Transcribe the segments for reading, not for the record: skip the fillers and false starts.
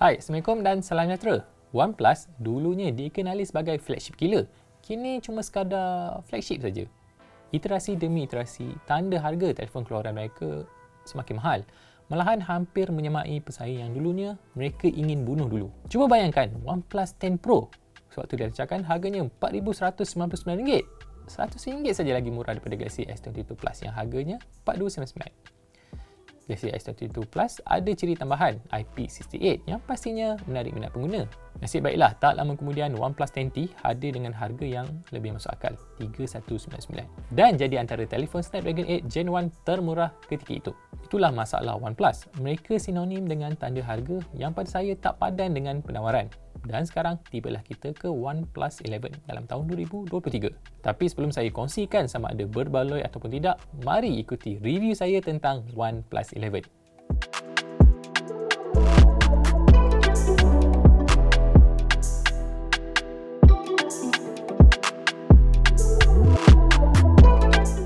Hai, Assalamualaikum dan salam sejahtera. OnePlus dulunya dikenali sebagai flagship killer. Kini cuma sekadar flagship saja. Iterasi demi iterasi, tanda harga telefon keluaran mereka semakin mahal. Malahan hampir menyamai pesaing yang dulunya mereka ingin bunuh dulu. Cuba bayangkan OnePlus 10 Pro. Sewaktu dilancarkan harganya RM4,199. RM100 saja lagi murah daripada Galaxy S22 Plus yang harganya RM4299. Galaxy S22 Plus ada ciri tambahan IP68 yang pastinya menarik minat pengguna. Nasib baiklah, tak lama kemudian OnePlus 10T hadir dengan harga yang lebih masuk akal, RM3199 dan jadi antara telefon Snapdragon 8 Gen 1 termurah ketika itu. Itulah masalah OnePlus. Mereka sinonim dengan tanda harga yang pada saya tak padan dengan penawaran. Dan sekarang tibalah kita ke OnePlus 11 dalam tahun 2023. Tapi sebelum saya kongsikan sama ada berbaloi ataupun tidak, mari ikuti review saya tentang OnePlus 11.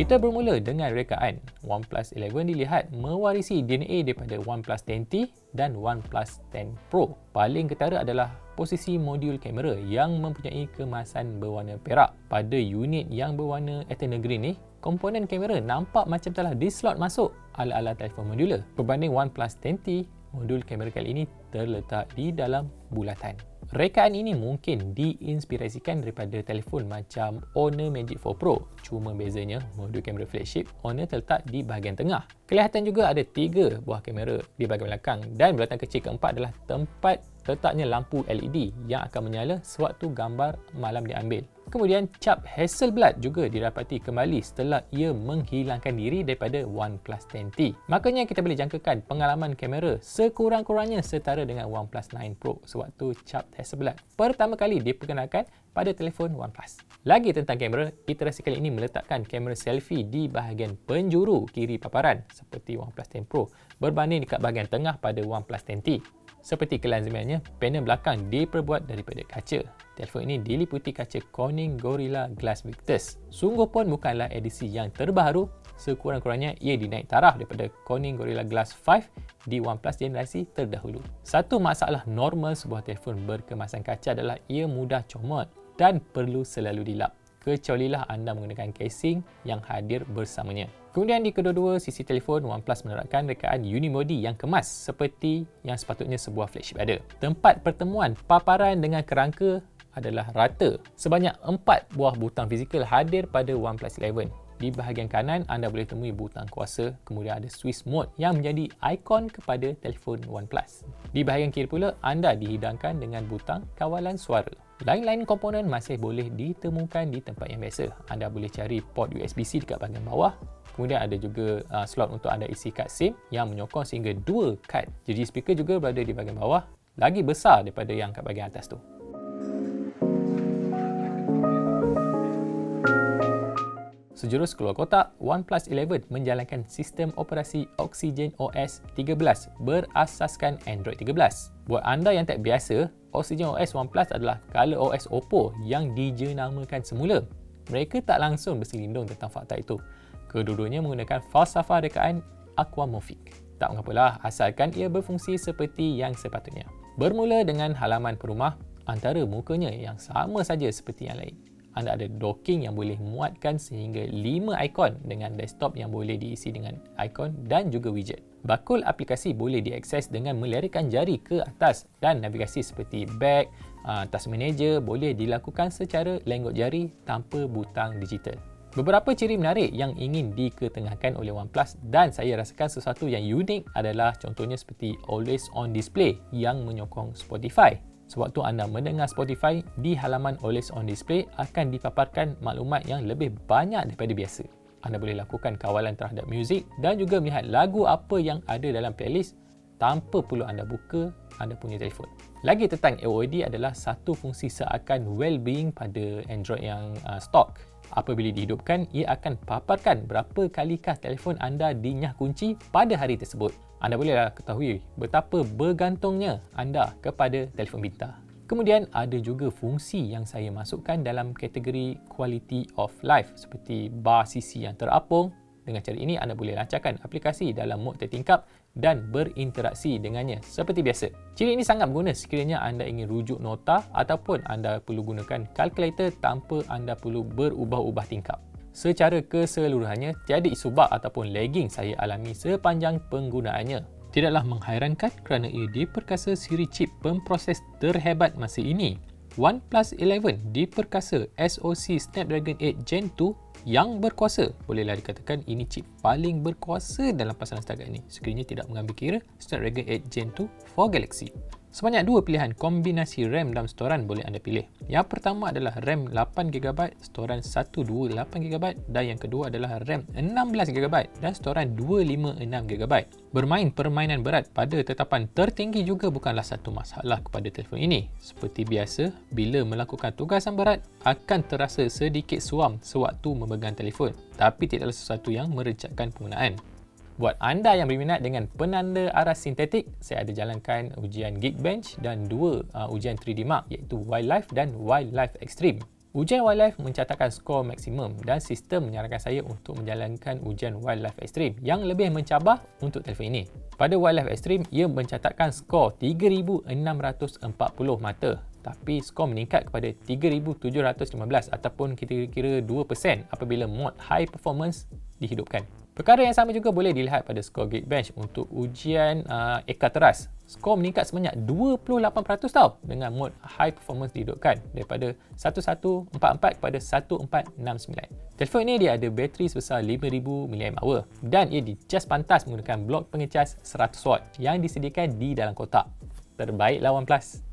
Kita bermula dengan rekaan. OnePlus 11 dilihat mewarisi DNA daripada OnePlus 10T dan OnePlus 10 Pro. Paling ketara adalah posisi modul kamera yang mempunyai kemasan berwarna perak. Pada unit yang berwarna eternal green ni, komponen kamera nampak macam telah dislot masuk ala-ala telefon modular. Berbanding OnePlus 10T, modul kamera kali ini terletak di dalam bulatan. Rekaan ini mungkin diinspirasikan daripada telefon macam Honor Magic 4 Pro. Cuma bezanya, modul kamera flagship Honor terletak di bahagian tengah. Kelihatan juga ada 3 buah kamera di bahagian belakang dan bulatan kecil keempat adalah tempat letaknya lampu LED yang akan menyala sewaktu gambar malam diambil. Kemudian cap Hasselblad juga didapati kembali setelah ia menghilangkan diri daripada OnePlus 10T. Makanya kita boleh jangkakan pengalaman kamera sekurang-kurangnya setara dengan OnePlus 9 Pro sewaktu cap Hasselblad pertama kali diperkenalkan pada telefon OnePlus. Lagi tentang kamera, iterasi kali ini meletakkan kamera selfie di bahagian penjuru kiri paparan seperti OnePlus 10 Pro berbanding dekat bahagian tengah pada OnePlus 10T. Seperti kelazimannya, panel belakang diperbuat daripada kaca. Telefon ini diliputi kaca Corning Gorilla Glass Victus. Sungguh pun bukanlah edisi yang terbaru, sekurang-kurangnya ia dinaik taraf daripada Corning Gorilla Glass 5 di OnePlus generasi terdahulu. Satu masalah normal sebuah telefon berkemasan kaca adalah ia mudah comot dan perlu selalu dilap, kecualilah anda menggunakan casing yang hadir bersamanya. Kemudian di kedua-dua sisi telefon, OnePlus menerapkan rekaan unibody yang kemas seperti yang sepatutnya sebuah flagship ada. Tempat pertemuan paparan dengan kerangka adalah rata. Sebanyak 4 buah butang fizikal hadir pada OnePlus 11. Di bahagian kanan, anda boleh temui butang kuasa, kemudian ada Swiss mode yang menjadi ikon kepada telefon OnePlus. Di bahagian kiri pula, anda dihidangkan dengan butang kawalan suara. Lain-lain komponen masih boleh ditemukan di tempat yang biasa. Anda boleh cari port USB-C dekat bahagian bawah. Kemudian ada juga slot untuk anda isi kad SIM yang menyokong sehingga 2 kad. Jadi speaker juga berada di bahagian bawah, lagi besar daripada yang kat bahagian atas tu. Sejurus keluar kotak, OnePlus 11 menjalankan sistem operasi Oxygen OS 13 berasaskan Android 13. Buat anda yang tak biasa, Oxygen OS OnePlus adalah Color OS Oppo yang dijenamakan semula. Mereka tak langsung berselindung tentang fakta itu. Kedua-duanya menggunakan falsafah rekaan aquamorphic. Tak mengapalah, asalkan ia berfungsi seperti yang sepatutnya. Bermula dengan halaman perumah, antara mukanya yang sama saja seperti yang lain. Anda ada docking yang boleh muatkan sehingga 5 ikon dengan desktop yang boleh diisi dengan ikon dan juga widget. Bakul aplikasi boleh diakses dengan melarikan jari ke atas dan navigasi seperti back, task manager boleh dilakukan secara lenggot jari tanpa butang digital. Beberapa ciri menarik yang ingin diketengahkan oleh OnePlus dan saya rasakan sesuatu yang unik adalah contohnya seperti Always On Display yang menyokong Spotify. Sewaktu anda mendengar Spotify, di halaman Always On Display akan dipaparkan maklumat yang lebih banyak daripada biasa. Anda boleh lakukan kawalan terhadap muzik dan juga melihat lagu apa yang ada dalam playlist tanpa perlu anda buka anda punya telefon. Lagi tentang AOD adalah satu fungsi seakan well-being pada Android yang stok. Apabila dihidupkan, ia akan paparkan berapa kalikah telefon anda dinyah kunci pada hari tersebut. Anda bolehlah ketahui betapa bergantungnya anda kepada telefon pintar. Kemudian ada juga fungsi yang saya masukkan dalam kategori quality of life seperti bar sisi yang terapung. Dengan cara ini anda boleh lancarkan aplikasi dalam mod tertingkap dan berinteraksi dengannya seperti biasa. Ciri ini sangat berguna sekiranya anda ingin rujuk nota ataupun anda perlu gunakan kalkulator tanpa anda perlu berubah-ubah tingkap. Secara keseluruhannya, tiada isu bug ataupun lagging saya alami sepanjang penggunaannya. Tidaklah menghairankan kerana ia diperkasa siri chip pemproses terhebat masa ini. OnePlus 11 diperkasa SoC Snapdragon 8 Gen 2 yang berkuasa. Bolehlah dikatakan ini chip paling berkuasa dalam pasaran setakat ini sekiranya tidak mengambil kira Snapdragon 8 Gen 2 for Galaxy. Sebanyak dua pilihan kombinasi RAM dan storan boleh anda pilih. Yang pertama adalah RAM 8GB, storan 128GB dan yang kedua adalah RAM 16GB dan storan 256GB. Bermain permainan berat pada tetapan tertinggi juga bukanlah satu masalah kepada telefon ini. Seperti biasa, bila melakukan tugasan berat akan terasa sedikit suam sewaktu memegang telefon, tapi tidaklah sesuatu yang merecatkan penggunaan. Buat anda yang berminat dengan penanda aras sintetik, saya ada jalankan ujian Geekbench dan dua ujian 3D Mark iaitu Wildlife dan Wildlife Extreme. Ujian Wildlife mencatatkan skor maksimum dan sistem menyarankan saya untuk menjalankan ujian Wildlife Extreme yang lebih mencabar untuk telefon ini. Pada Wildlife Extreme, ia mencatatkan skor 3,640 mata. Tapi skor meningkat kepada 3,715 ataupun kira-kira 2% apabila mod High Performance dihidupkan. Perkara yang sama juga boleh dilihat pada skor Geekbench untuk ujian Eka Teras. Skor meningkat sebanyak 28% tau dengan mod High Performance dihidupkan daripada 1144 kepada 1469. Telefon ini dia ada bateri sebesar 5000 mAh dan ia dicas pantas menggunakan blok pengecas 100W yang disediakan di dalam kotak. Terbaiklah OnePlus.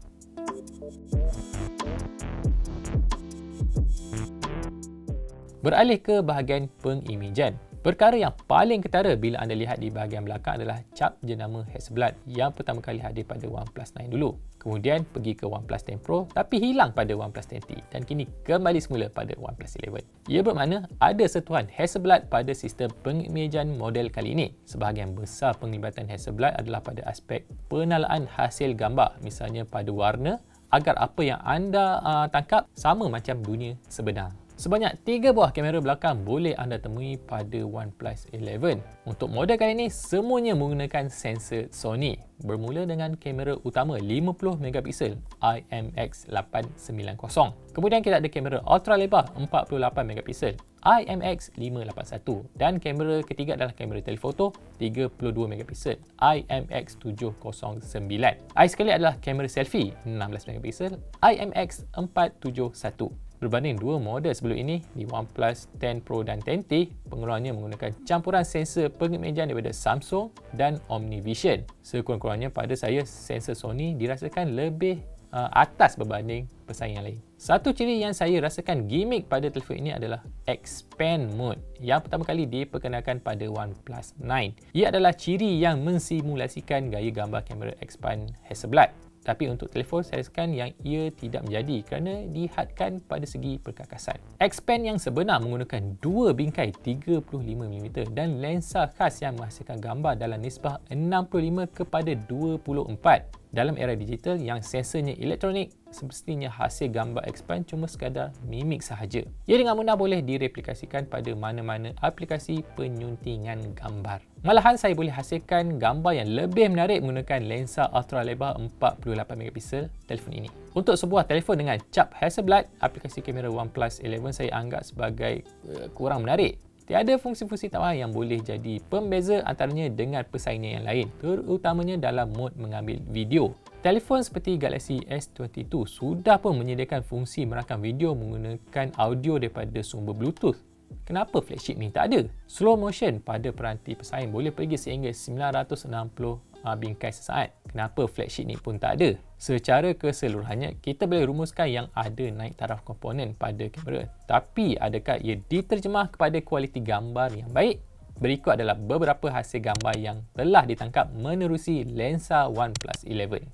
Beralih ke bahagian pengimejan. Perkara yang paling ketara bila anda lihat di bahagian belakang adalah cap jenama Hasselblad yang pertama kali hadir pada OnePlus 9 dulu. Kemudian pergi ke OnePlus 10 Pro tapi hilang pada OnePlus 10T dan kini kembali semula pada OnePlus 11. Ia bermakna ada sentuhan Hasselblad pada sistem pengimejan model kali ini. Sebahagian besar penglibatan Hasselblad adalah pada aspek penalaan hasil gambar, misalnya pada warna, agar apa yang anda tangkap sama macam dunia sebenar. Sebanyak 3 buah kamera belakang boleh anda temui pada OnePlus 11. Untuk model kali ini, semuanya menggunakan sensor Sony. Bermula dengan kamera utama 50MP IMX890. Kemudian kita ada kamera ultra lebar 48MP IMX581 dan kamera ketiga adalah kamera telefoto 32MP IMX709. Akhir sekali adalah kamera selfie 16MP IMX471. Berbanding dua model sebelum ini, di OnePlus 10 Pro dan 10T, pengeluarannya menggunakan campuran sensor pengimejan daripada Samsung dan OmniVision. Sekurang-kurangnya pada saya, sensor Sony dirasakan lebih atas berbanding pesaing yang lain. Satu ciri yang saya rasakan gimmick pada telefon ini adalah Expand Mode yang pertama kali diperkenalkan pada OnePlus 9. Ia adalah ciri yang mensimulasikan gaya gambar kamera Expand Hasselblad. Tapi untuk telefon saya rasakan yang ia tidak menjadi kerana dihadkan pada segi perkakasan. Expand yang sebenar menggunakan dua bingkai 35mm dan lensa khas yang menghasilkan gambar dalam nisbah 65:24. Dalam era digital yang sensornya elektronik, semestinya hasil gambar Expand cuma sekadar mimik sahaja. Ia dengan mudah boleh direplikasikan pada mana-mana aplikasi penyuntingan gambar. Malahan saya boleh hasilkan gambar yang lebih menarik menggunakan lensa ultra lebar 48MP telefon ini. Untuk sebuah telefon dengan cap Hasselblad, aplikasi kamera OnePlus 11 saya anggap sebagai kurang menarik. Tiada fungsi-fungsi tambahan yang boleh jadi pembeza antaranya dengan pesaingnya yang lain, terutamanya dalam mod mengambil video. Telefon seperti Galaxy S22 sudah pun menyediakan fungsi merakam video menggunakan audio daripada sumber Bluetooth. Kenapa flagship ni tak ada? Slow motion pada peranti pesaing boleh pergi sehingga 960 bingkai sesaat. Kenapa flagship ni pun tak ada? Secara keseluruhannya, kita boleh rumuskan yang ada naik taraf komponen pada kamera. Tapi adakah ia diterjemah kepada kualiti gambar yang baik? Berikut adalah beberapa hasil gambar yang telah ditangkap menerusi lensa OnePlus 11.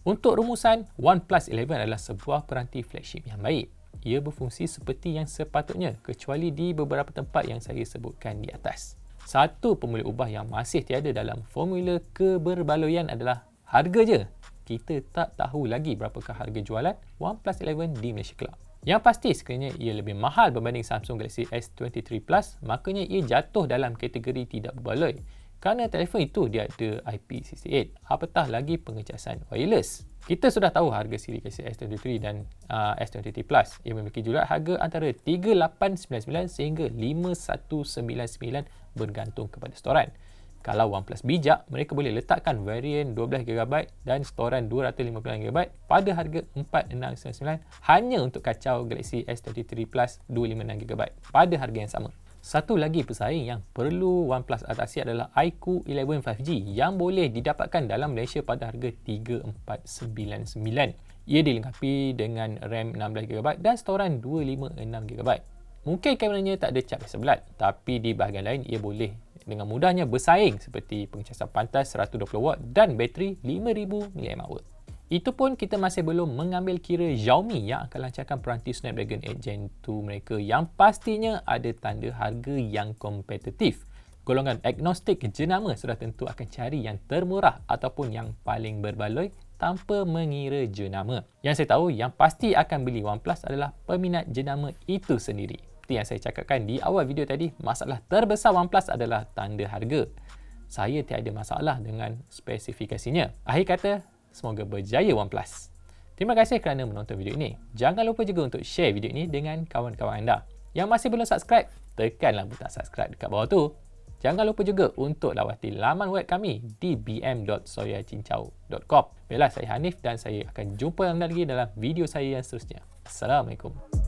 Untuk rumusan, OnePlus 11 adalah sebuah peranti flagship yang baik. Ia berfungsi seperti yang sepatutnya kecuali di beberapa tempat yang saya sebutkan di atas. Satu pemboleh ubah yang masih tiada dalam formula keberbaloian adalah harga je. Kita tak tahu lagi berapakah harga jualan OnePlus 11 di Malaysia kelak. Yang pasti sekiranya ia lebih mahal berbanding Samsung Galaxy S23 Plus, maknanya ia jatuh dalam kategori tidak berbaloi. Kerana telefon itu dia ada IP68, apatah lagi pengecasan wireless. Kita sudah tahu harga siri Galaxy S23 dan S23 Plus. Ia memiliki jualan harga antara 3899 sehingga 5199 bergantung kepada storan. Kalau OnePlus bijak, mereka boleh letakkan varian 12GB dan storan 256GB pada harga 4699 hanya untuk kacau Galaxy S23 Plus 256GB pada harga yang sama. Satu lagi pesaing yang perlu OnePlus atasi adalah iQOO 11 5G yang boleh didapatkan dalam Malaysia pada harga 3499. Ia dilengkapi dengan RAM 16GB dan storan 256GB. Mungkin kameranya tak ada cap sebelat, tapi di bahagian lain ia boleh dengan mudahnya bersaing seperti pengecasan pantas 120W dan bateri 5000 mAh. Itu pun kita masih belum mengambil kira Xiaomi yang akan lancarkan peranti Snapdragon 8 Gen 2 mereka yang pastinya ada tanda harga yang kompetitif. Golongan agnostik jenama sudah tentu akan cari yang termurah ataupun yang paling berbaloi tanpa mengira jenama. Yang saya tahu yang pasti akan beli OnePlus adalah peminat jenama itu sendiri. Seperti yang saya cakapkan di awal video tadi, masalah terbesar OnePlus adalah tanda harga. Saya tiada masalah dengan spesifikasinya. Akhir kata, semoga berjaya OnePlus. Terima kasih kerana menonton video ini. Jangan lupa juga untuk share video ini dengan kawan-kawan anda. Yang masih belum subscribe, tekanlah butang subscribe dekat bawah tu. Jangan lupa juga untuk lawati laman web kami di bm.soyacincau.com. Baiklah, saya Hanif dan saya akan jumpa anda lagi dalam video saya yang seterusnya. Assalamualaikum.